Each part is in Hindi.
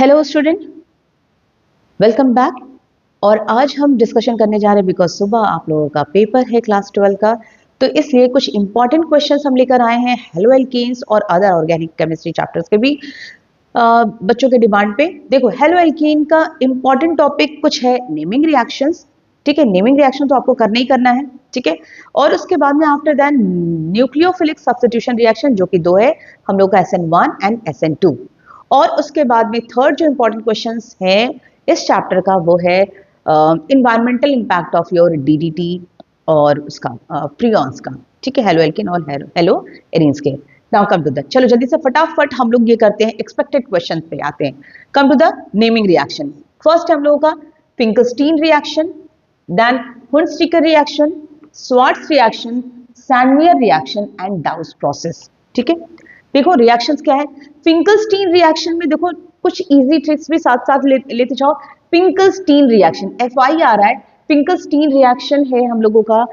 Hello student, welcome back. और आज हम डिस्कशन करने जा रहे हैं बिकॉज सुबह आप लोगों का पेपर है क्लास 12 का, तो इसलिए कुछ इंपॉर्टेंट क्वेश्चंस हम लेकर आए हैं हेलो एल्केन्स और अदर ऑर्गेनिक केमिस्ट्री चैप्टर्स के भी बच्चों के डिमांड पे। देखो, हेलो एल्केन का इंपॉर्टेंट टॉपिक कुछ है नेमिंग रिएक्शंस। ठीक है, नेमिंग रिएक्शन तो आपको करना ही करना है। ठीक है, और उसके बाद में after that nucleophilic substitution reaction, जो कि दो है हम लोग का SN1 एंड SN2। और उसके बाद में थर्ड जो इंपॉर्टेंट क्वेश्चंस है इस चैप्टर का वो है environmental impact of your DDT और उसका प्रियॉन्स का। ठीक है, हेलो एल्केन और हेलो एरीन्स के। नाउ कम टू द, चलो जल्दी से फटाफट हम लोग ये करते हैं, एक्सपेक्टेड क्वेश्चन पे आते हैं। Come to the naming reaction. First हम लोगों का Finkelstein reaction, then Hunsdiecker reaction, Swarts reaction, Sandmeyer reaction and Dow's process. ठीक है, देखो रिएक्शंस क्या है। फिंकलस्टीन रिएक्शन में देखो कुछ इजी ट्रिक्स भी साथ साथ लेते जाओ। फिंकलस्टीन रिएक्शन FI आ रहा है। फिंकलस्टीन रिएक्शन है हम लोगों का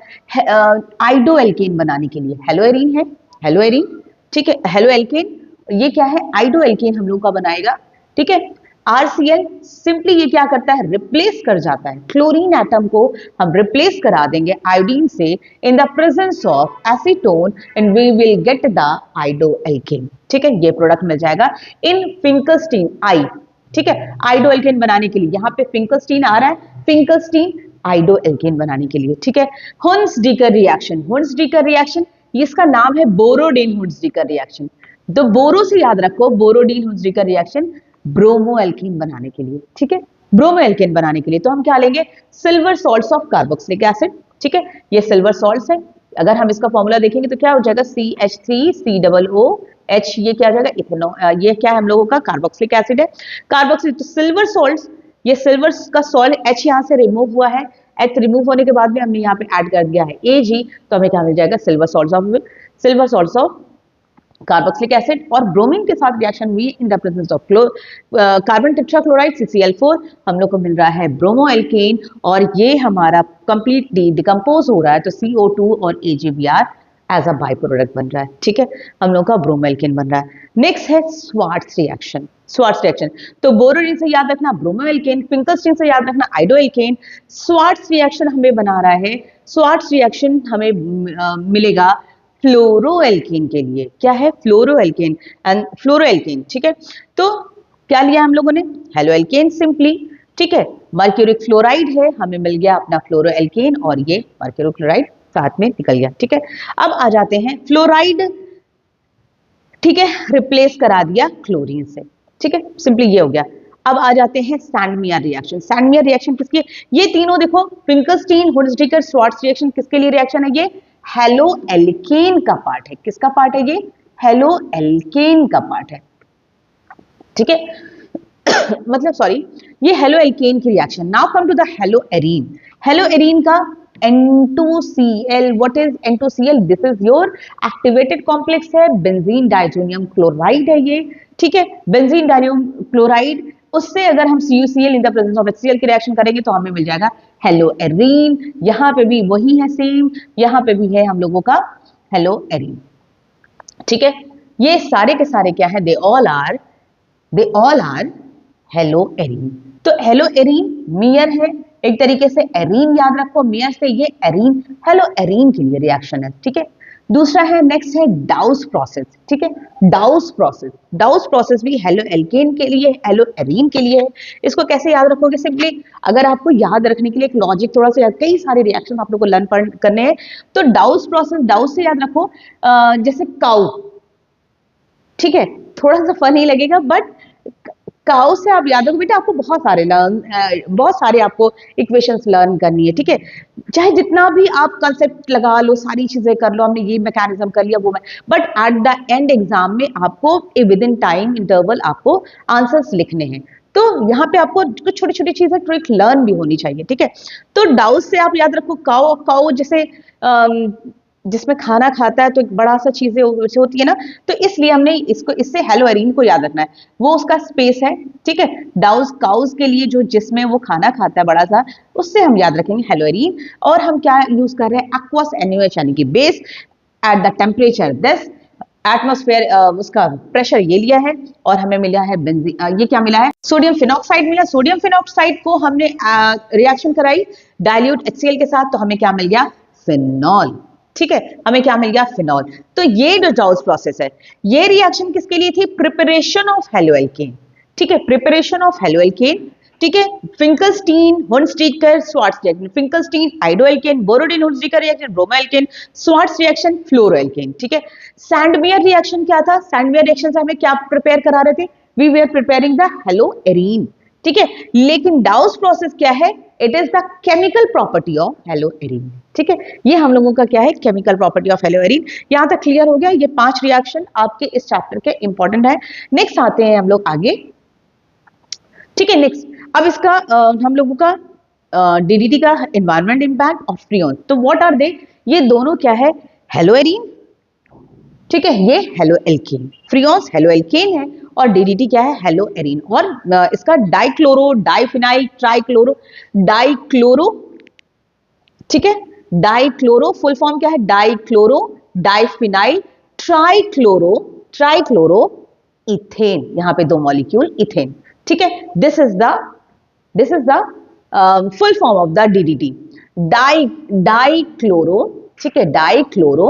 आइडो एल्केन बनाने के लिए। हेलो एरीन है, हेलो एरीन। ठीक है, हेलो एल्केन ये क्या है, आइडो एल्केन हम लोग का बनाएगा। ठीक है, RCl सिंपली ये क्या करता है, रिप्लेस कर जाता है क्लोरीन एटम को, हम रिप्लेस करा देंगे आयोडीन से in the presence of acetone and we will get the iodoalkane. ठीक है, ये प्रोडक्ट मिल जाएगा इन फिंकलस्टीन आई। ठीक है, आइडो एल्केन बनाने के लिए यहाँ पे फिंकलस्टीन आ रहा है, फिंकलस्टीन आइडो एल्केन बनाने के लिए। ठीक है, हुंस-डीकर रिएक्शन, हुंस-डीकर रिएक्शन इसका नाम है बोरोडीन हुंस-डीकर रिएक्शन। तो बोरो से याद रखो, बोरोडीन हुंस-डीकर रिएक्शन ब्रोमो एल्कीन बनाने के लिए। ठीक है, ब्रोमो एल्कीन बनाने के लिए तो हम क्या लेंगे, silver salts of carboxylic acid. ठीक है, ये सिल्वर सॉल्ट्स है। अगर हम इसका फॉर्मूला देखेंगे तो क्या हो जाएगा, CH3COOH, ये क्या आ जाएगा इथेनॉल, ये क्या है हम लोगों का कार्बोक्सिलिक एसिड है। कार्बोक्सिलिक तो सिल्वर सॉल्ट्स, ये सिल्वर का सॉल्ट H यहाँ से रिमूव हुआ है। H रिमूव होने के बाद में हमने यहाँ पे ऐड कर दिया है Ag, तो हमें क्या मिल जाएगा, silver salts of carboxylic acid. और ब्रोमीन के साथ रिएक्शन हुई इन the presence of carbon tetrachloride CCl4, हम लोग को मिल रहा है ब्रोमो एल्केन। और ये हमारा कंप्लीटली डिकम्पोज हो रहा है तो CO2 और AgBr as a by product बन रहा है। ठीक है, हम लोग का ब्रोमो एल्केन बन रहा है। नेक्स्ट है स्वार्ट्स रिएक्शन। स्वार्ट्स रिएक्शन तो बोरोडीन से याद रखना ब्रोमो एल्केन, फिंकलस्टीन से याद रखना आइडो एल्केन। स्वार्ट्स रिएक्शन हमें बना रहा है, स्वार्ट्स रिएक्शन हमें मिलेगा फ्लोरोएल्केन के लिए। क्या है, फ्लोरोएल्केन एंड फ्लोरोएल्केन। ठीक है, तो क्या लिया हम लोगों ने, हेलो एल्केन सिंपली। ठीक है, मर्क्यूरिक फ्लोराइड है, हमें मिल गया अपना फ्लोरोएल्केन और ये मर्क्यूरिक फ्लोराइड साथ में निकल गया। ठीक है, अब आ जाते हैं फ्लोराइड। ठीक है, रिप्लेस करा दिया क्लोरीन से। ठीक है, सिंपली ये हो गया। अब आ जाते हैं सैंडमियर रिएक्शन। सैंडमियर रिएक्शन किसकी, ये तीनों देखो फिंकलस्टीन, हुंस-डीकर, स्वार्ट्स रिएक्शन किसके लिए रिएक्शन है, ये हेलो एल्केन का पार्ट है। किसका पार्ट है, ये हेलो एल्केन का पार्ट है। ठीक है मतलब सॉरी, ये हेलो एल्केन की reaction. Now come to the haloarene. Haloarene का N2Cl, what is N2Cl, this is your activated complex है, बेंजीन डाइजोनियम क्लोराइड है ये। ठीक है, बेंजीन डाइजोनियम क्लोराइड, उससे अगर हम CuCl in the presence of HCl की रिएक्शन करेंगे तो हमें मिल जाएगा हेलो एरीन। यहाँ पे भी वही है सेम, यहाँ पे भी है हम लोगों का हेलो एरीन। ठीक है, ये सारे के सारे क्या है, they all are haloarene. तो हेलो एरीन मियर है, एक तरीके से एरीन याद रखो, मियर से ये एरीन, हेलो एरीन के लिए रिएक्शन है। ठीक है, दूसरा है, नेक्स्ट है डाउस प्रोसेस। ठीक है, डाउस प्रोसेस भी हेलो एल्केन के लिए, हेलो एरीन के लिए है। इसको कैसे याद रखोगे, सिंपली अगर आपको याद रखने के लिए एक लॉजिक थोड़ा सा, कई सारे रिएक्शन आप लोग को लर्न करने हैं, तो डाउस प्रोसेस, डाउस से याद रखो जैसे काउ। ठीक है, थोड़ा सा फनी लगेगा बट काउ से आप याद रखो बेटा, आपको बहुत सारे आपको इक्वेशंस लर्न करनी है। ठीक है, चाहे जितना भी आप कंसेप्ट लगा लो, सारी चीजें कर लो, हमने ये मैकेनिज्म कर लिया वो मैं, but at the end exam में आपको विद इन टाइम इंटरवल आपको आंसर्स लिखने हैं। तो यहाँ पे आपको कुछ छोटी छोटी चीजें ट्रिक लर्न भी होनी चाहिए। ठीक है, तो डाउस से आप याद रखो काउ, काउ जैसे जिसमें खाना खाता है तो एक बड़ा सा चीजें होती है ना, तो इसलिए हमने इसको, इससे हेलो एरीन को याद रखना है, वो उसका स्पेस है। ठीक है, डाउस काउस के लिए जो जिसमें वो खाना खाता है बड़ा सा, उससे हम याद रखेंगे हेलो एरीन। और हम क्या यूज कर रहे हैं, एक्वस NaOH यानी कि base at the temperature this atmosphere उसका प्रेशर ये लिया है और हमें मिला है बेंजीन, ये क्या मिला है, सोडियम फिनॉक्साइड मिला। सोडियम फिनॉक्साइड को हमने रिएक्शन कराई डाइल्यूट HCl के साथ, तो हमें क्या मिल गया, फिनॉल। ठीक है, हमें क्या मिल गया, फिनॉल। तो ये जो डाउस प्रोसेस है, ये रिएक्शन किसके लिए थी, प्रिपरेशन ऑफ हेलोएल्केन। ठीक है, प्रिपरेशन ऑफ हेलोएल्केन। ठीक है, Finkelstein Hunsdiecker Swarts reaction, Finkelstein iodoalkane, Borodin Hunsdiecker reaction bromoalkane, Swarts reaction fluoroalkane. ठीक है, सैंडमेयर रिएक्शन क्या था, सैंडमेयर रिएक्शन से हमें क्या प्रिपेयर करा रहे थे, we were preparing the haloarene. ठीक है, लेकिन डाउस प्रोसेस क्या है, it is the chemical property of haloarene. ठीक है, ये हम लोगों का क्या है, केमिकल प्रॉपर्टी ऑफ हेलोएरीन। यहां तक क्लियर हो गया, ये 5 रिएक्शन आपके इस चैप्टर के इंपॉर्टेंट है। नेक्स्ट आते हैं हम लोग आगे। ठीक है, नेक्स्ट अब इसका हम लोगों का डीडीटी का एनवायरमेंट इंपैक्ट ऑफ फ्रियोन। तो व्हाट आर दे, ये दोनों क्या है, हेलोएरीन। ठीक है, ये हेलोएल्केन, फ्रियोन्स हेलोएल्केन है और डीडीटी क्या है, हेलोएरीन। और इसका डाइक्लोरो, डाइफिनाइल, ट्राइक्लोरो, डाइक्लोरो। ठीक है, डाइक्लोरो फुल फॉर्म क्या है, dichloro diphenyl trichloro, trichloro ethane, यहां पे 2 मॉलिक्यूल इथेन। ठीक है, this is the full form of the DDT, dichloro. ठीक है, डाइक्लोरो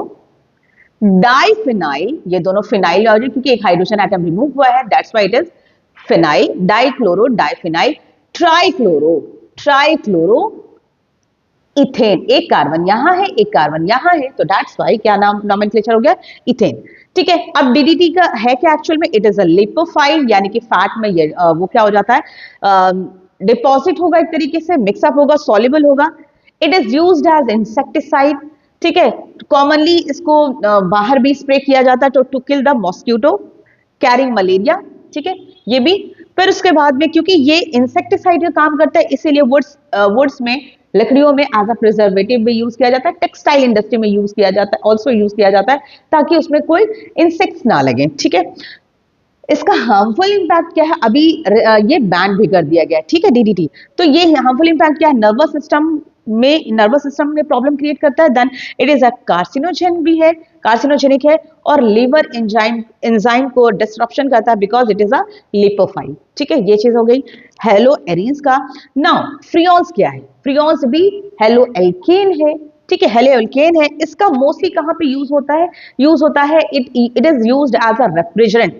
डाइफिनाइल, ये दोनों फिनाइल आ जाए क्योंकि एक हाइड्रोजन एटम रिमूव हुआ है, that's why it is phenyl, dichloro diphenyl trichloro, trichloro ethane. एक कार्बन यहां है, एक कार्बन यहां है, तो दैट्स व्हाई क्या नाम नोमेनक्लेचर हो गया, इथेन। ठीक है, अब डीडीटी का है क्या एक्चुअल में, इट इज अ लिपोफाइल, यानी कि फैट में ये वो क्या हो जाता है, डिपॉजिट होगा, एक तरीके से मिक्सअप होगा, सॉल्युबल होगा। It is used as insecticide. ठीक है, कॉमनली इसको बाहर भी स्प्रे किया जाता है to kill the mosquito carrying malaria. ठीक है, ये भी। फिर उसके बाद में क्योंकि ये इंसेक्टिसाइड का काम करता है, इसीलिए वुड्स में, लकड़ियों में एज अ प्रिजर्वेटिव भी यूज किया जाता है, टेक्सटाइल इंडस्ट्री में यूज किया जाता है, ऑल्सो यूज किया जाता है ताकि उसमें कोई इंसेक्ट्स ना लगे। ठीक है, इसका हार्मफुल इंपैक्ट क्या है, अभी ये बैन भी कर दिया गया है। ठीक है, डीडीटी। तो ये हार्मफुल इंपैक्ट क्या है, नर्वस सिस्टम में प्रॉब्लम क्रिएट करता है, then it is a carcinogen भी है, कार्सिनोजेनिक है, और लिवर एंजाइम को डिस्ट्रप्शन करता है बिकॉज इट इज अ लिपोफाइल। ठीक है, ये चीज हो गई हेलोएरीन्स का। नाउ फ्रियोन्स क्या है, फ्रियोन्स भी हेलोएल्केन है। ठीक है, हेलोएल्केन है, इसका मोस्टली कहां पे यूज होता है, यूज होता है it is used as a refrigerant.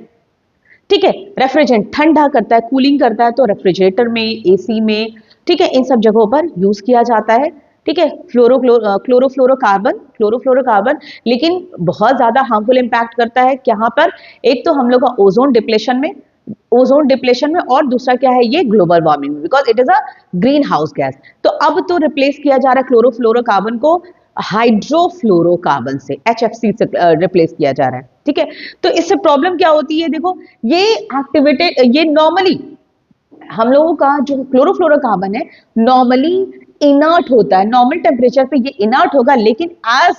ठीक है, रेफ्रिजरेंट ठंडा करता है, कूलिंग करता है, तो रेफ्रिजरेटर में, एसी में, ठीक है, इन सब जगहों पर यूज किया जाता है। ठीक है, क्लोरोफ्लोरोकार्बन, लेकिन बहुत ज्यादा हार्मफुल इंपैक्ट करता है यहाँ पर, एक तो हम लोग का ओजोन डिप्लेशन में, और दूसरा क्या है, ये ग्लोबल वार्मिंग में, because it is a green house gas. तो अब तो रिप्लेस किया जा रहा है क्लोरोफ्लोरोकार्बन को हाइड्रोफ्लोरोकार्बन से, HFC से रिप्लेस किया जा रहा है। ठीक है, तो इससे प्रॉब्लम क्या होती है, देखो ये एक्टिवेटेड, ये नॉर्मली हम लोगों का जो क्लोरोफ्लोरोकार्बन है नॉर्मली इनर्ट होता है, नॉर्मल टेम्परेचर पे ये इनर्ट होगा, लेकिन एज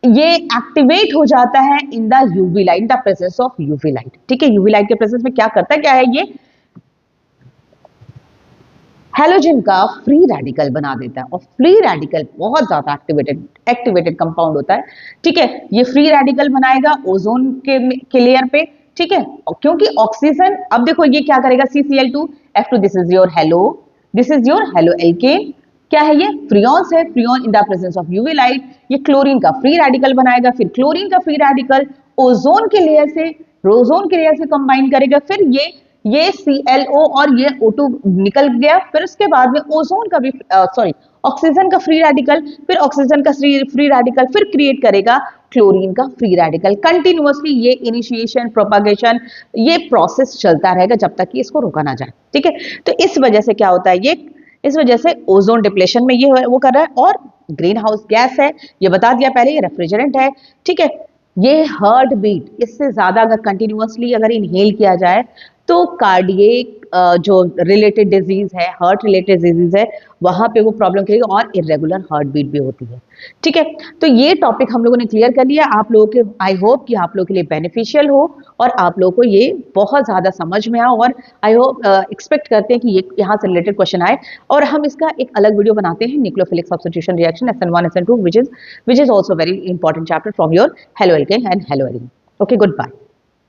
ये एक्टिवेट हो जाता है in the UV light, the presence of UV light. ठीक है, यूवी लाइट के प्रेजेंस में क्या करता है, क्या है, ये हैलोजन का फ्री रेडिकल बना देता है, और फ्री रेडिकल बहुत ज्यादा एक्टिवेटेड कंपाउंड होता है। ठीक है, ये फ्री रेडिकल बनाएगा ओजोन के लेयर पे। ठीक है, क्योंकि ऑक्सीजन, अब देखो ये क्या करेगा, CCl2F2, this is your haloalkane. क्या है ये, फ्रियोन्स है, Freon in the presence of UV light, ये क्लोरीन का फ्री रेडिकल बनाएगा, फिर क्लोरीन का फ्री रेडिकल ओजोन के लेयर से कंबाइन करेगा, फिर ये ClO और ये O2 निकल गया, फिर उसके बाद में ओजोन का भी ऑक्सीजन का फ्री रेडिकल, फिर ऑक्सीजन का फ्री रेडिकल, फिर क्रिएट करेगा क्लोरीन का फ्री रेडिकल। कंटिन्यूअसली ये इनिशिएशन, प्रोपागेशन, ये प्रोसेस चलता रहेगा जब तक कि इसको रोका ना जाए। ठीक है, तो इस वजह से क्या होता है, ये इस वजह से ओजोन डिप्लेशन में ये वो कर रहा है, और ग्रीन हाउस गैस है, ये बता दिया पहले, ये रेफ्रिजरेंट है। ठीक है, ये हार्ट बीट, इससे ज्यादा अगर कंटिन्यूअसली अगर इनहेल किया जाए तो कार्डियक जो रिलेटेड डिजीज है, हार्ट रिलेटेड डिजीज है, वहां पे वो प्रॉब्लम करेगी और इरेगुलर हार्ट बीट भी होती है। ठीक है, तो ये टॉपिक हम लोगों ने क्लियर कर लिया। आप लोगों के आई होप कि आप लोगों के लिए बेनिफिशियल हो और आप लोगों को ये बहुत ज्यादा समझ में आओ, और आई होप एक्सपेक्ट करते हैं कि ये यहाँ से रिलेटेड क्वेश्चन आए, और हम इसका एक अलग वीडियो बनाते हैं, nucleophilic substitution reaction SN1 SN2, which is also very important chapter from your haloalkane and haloarene. Okay, good bye.